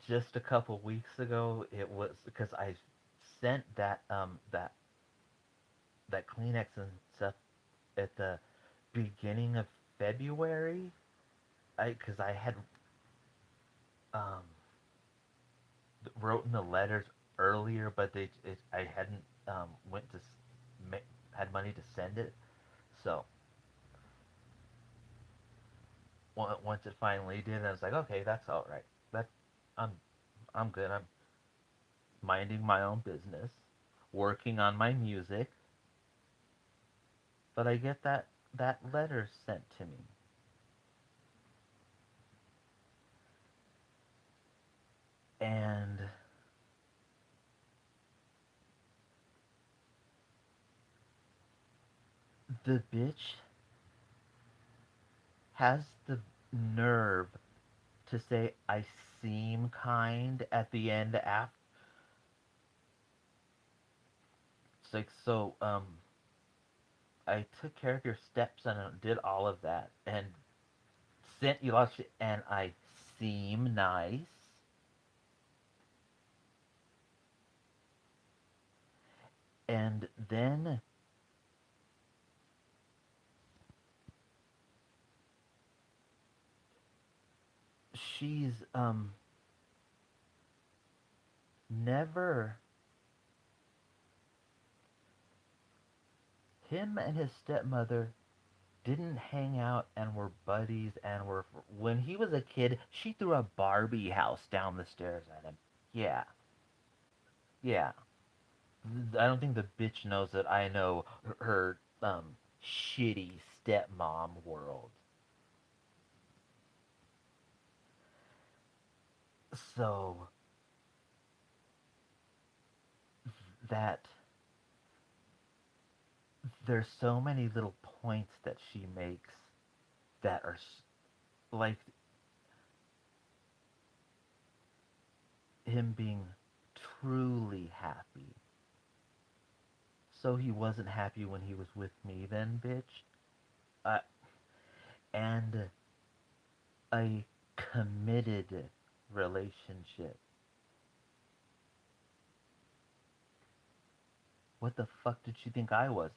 just a couple weeks ago, it was because I sent that Kleenex and stuff at the beginning of February. I because I had um wrote in the letters earlier, but I hadn't went to had money to send it. So once it finally did, I was like, okay, that's all right. That I'm I'm good. I'm minding my own business, working on my music, but I get that letter sent to me, and the bitch has the nerve to say I seem kind at the end after. It's like, so I took care of your stepson and did all of that and sent you lots of shit, and I seem nice. And then she's never, him and his stepmother didn't hang out and were buddies and were, when he was a kid, she threw a Barbie house down the stairs at him. Yeah, yeah. I don't think the bitch knows that I know her shitty stepmom world. So that there's so many little points that she makes that are like him being truly happy. So he wasn't happy when he was with me then, bitch. Uh, and a committed relationship. What the fuck did she think I was?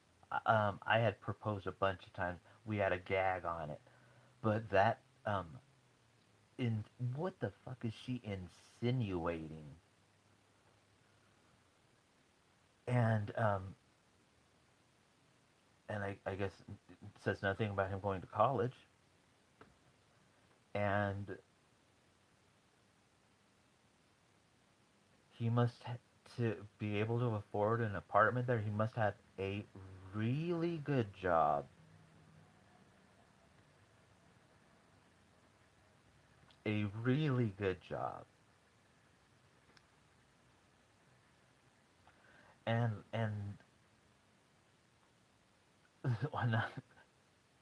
I had proposed a bunch of times. We had a gag on it. But that, in what the fuck is she insinuating? And, I guess it says nothing about him going to college. And he must, to be able to afford an apartment there, he must have a really good job. A really good job. And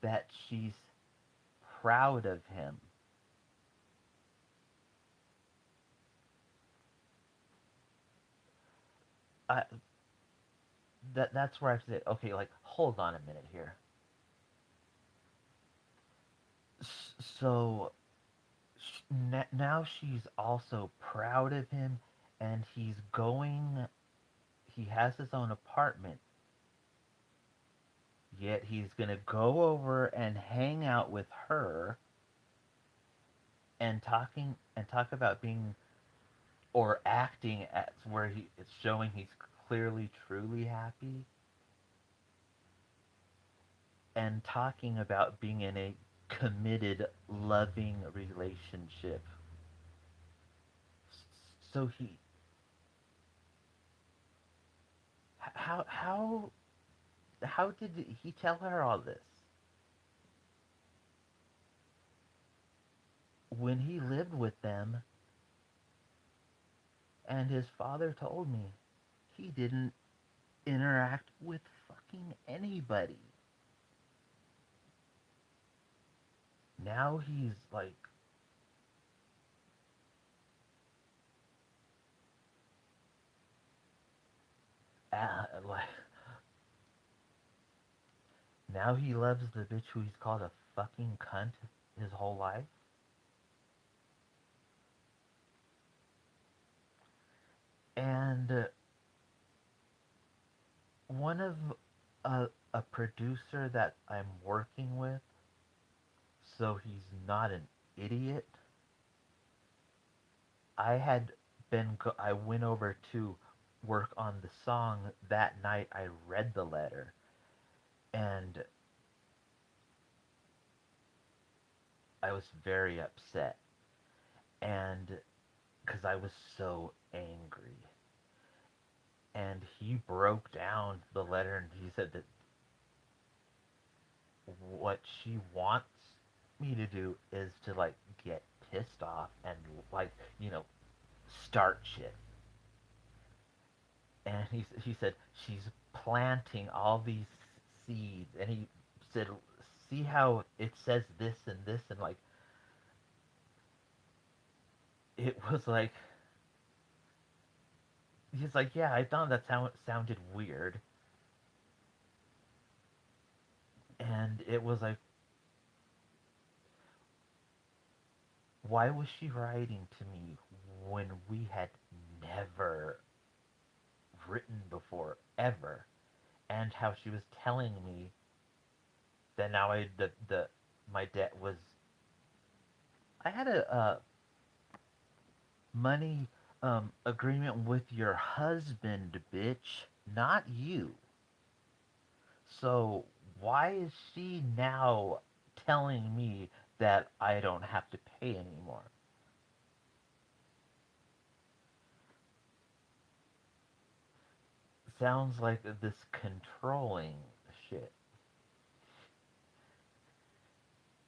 that she's proud of him. I, that's where I say, okay, like, hold on a minute here. So now she's also proud of him, and he's going. He has his own apartment, yet he's gonna go over and hang out with her and talk about being or acting at where he it's showing he's clearly truly happy and talking about being in a committed loving relationship. So how how did he tell her all this when he lived with them? And his father told me he didn't interact with fucking anybody. Now he's like now he loves the bitch who he's called a fucking cunt his whole life. And one of a producer that I'm working with, so he's not an idiot. I had I went over to work on the song that night. I read the letter, and I was very upset, and because I was so angry. And he broke down the letter, and he said that what she wants me to do is to like get pissed off and like you know start shit. And he said she's planting all these seeds, and he said, see how it says this and this, and like it was like he's like, yeah, I thought that sounded weird, and it was like, why was she writing to me when we had never written before ever? And how she was telling me that now the my debt was, I had a money agreement with your husband, bitch, not you. So why is she now telling me that I don't have to pay anymore? Sounds like this controlling shit.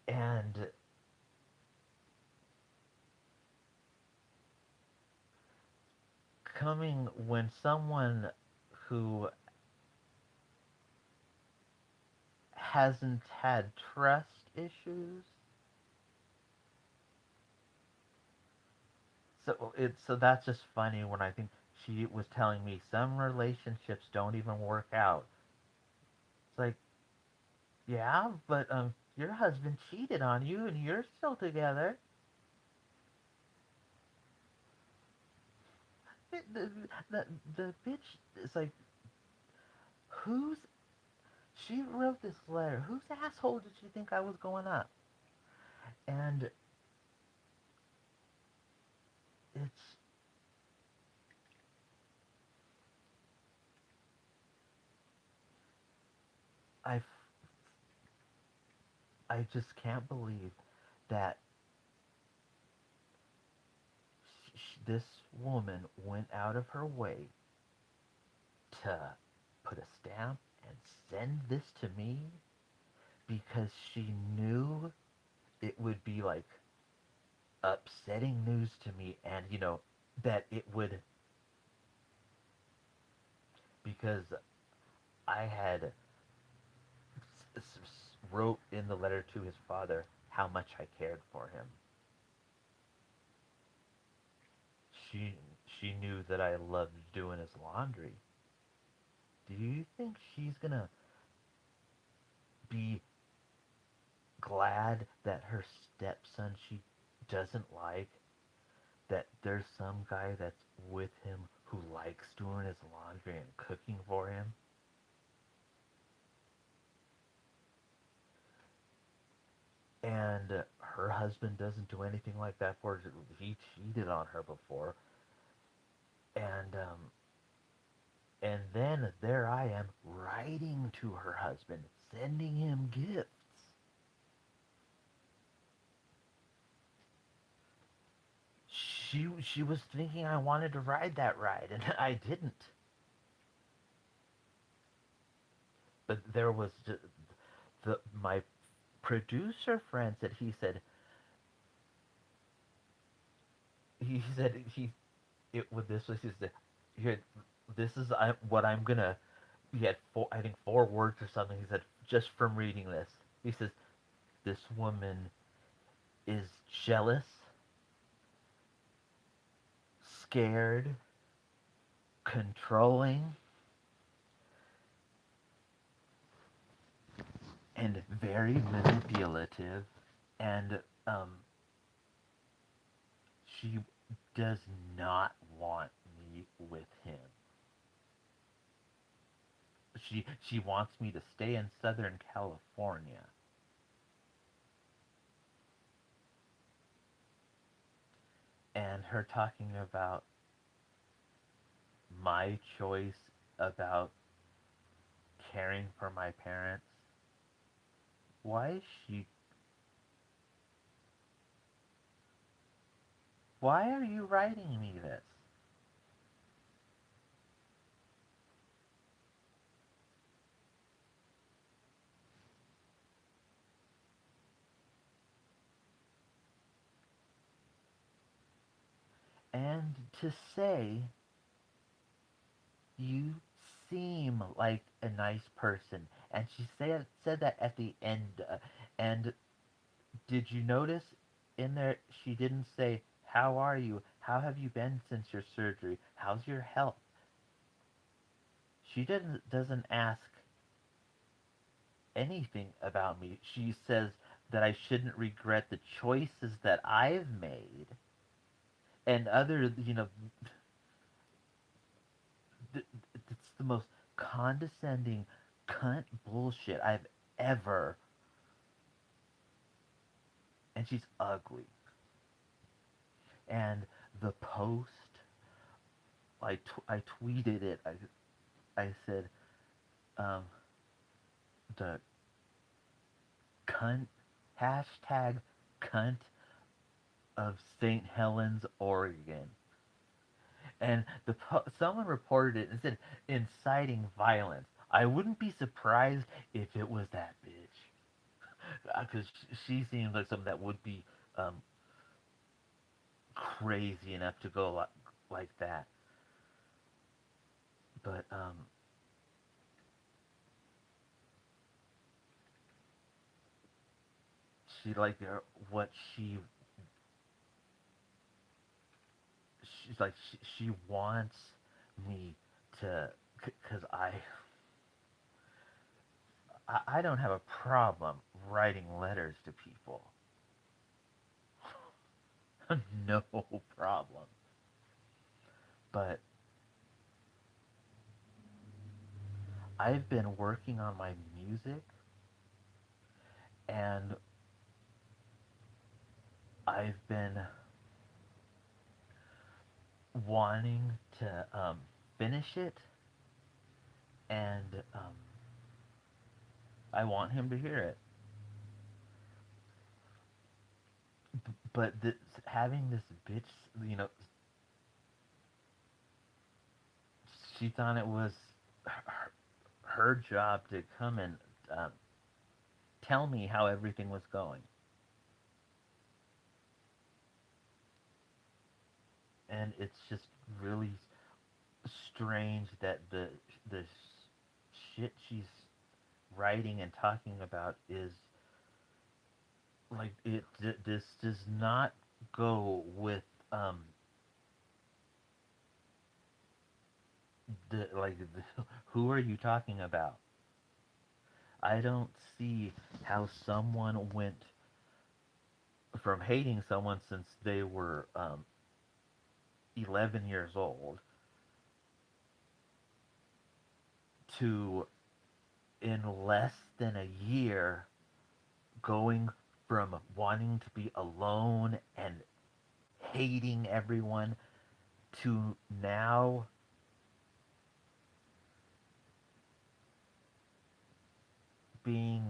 And coming when someone who hasn't had trust issues, so that's just funny when I think she was telling me some relationships don't even work out. It's like, yeah, but your husband cheated on you and you're still together. The, the, the bitch is like, who's, she wrote this letter. Whose asshole did she think I was going up? And it's, I, I just can't believe that this woman went out of her way to put a stamp and send this to me because she knew it would be like upsetting news to me, and that it would, because I had wrote in the letter to his father how much I cared for him. She knew that I loved doing his laundry. Do you think she's gonna be glad that her stepson she doesn't like, that there's some guy that's with him who likes doing his laundry and cooking for him? And her husband doesn't do anything like that for her. He cheated on her before, and then there I am writing to her husband, sending him gifts. She was thinking I wanted to ride that ride, and I didn't. But there was the my producer friend said, he said he it with this was his, here, this is what I'm gonna, he had four, I think, 4 words or something. He said, just from reading this, he says, this woman is jealous, scared, controlling, and very manipulative, and she does not want me. with him. She wants me to stay in Southern California. And her talking about my choice about caring for my parents. Why is she Why are you writing me this? And to say you seem like a nice person, and she said that at the end. And did you notice in there she didn't say how are you? How have you been since your surgery? How's your health? She doesn't ask anything about me. She says that I shouldn't regret the choices that I've made and other, it's the most condescending cunt bullshit I've ever. And she's ugly. And the post, I tweeted it. I said, um, the cunt, hashtag cunt of St. Helens, Oregon. And someone reported it and said inciting violence. I wouldn't be surprised if it was that bitch, because she seems like someone that would be um, crazy enough to go like that. But she like what she's like she wants me to, because I don't have a problem writing letters to people. No problem. But I've been working on my music, and I've been wanting to finish it, and I want him to hear it. But having this bitch, she thought it was her, her job to come and um, tell me how everything was going. And it's just really strange that the shit she's writing and talking about is like this does not go with who are you talking about? I don't see how someone went from hating someone since they were 11 years old to in less than a year going from wanting to be alone and hating everyone to now being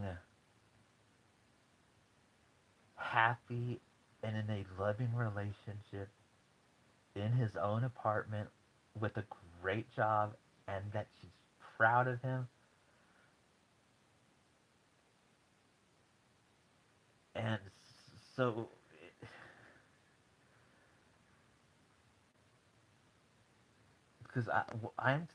happy and in a loving relationship in his own apartment with a great job, and that she's proud of him. And so because I'm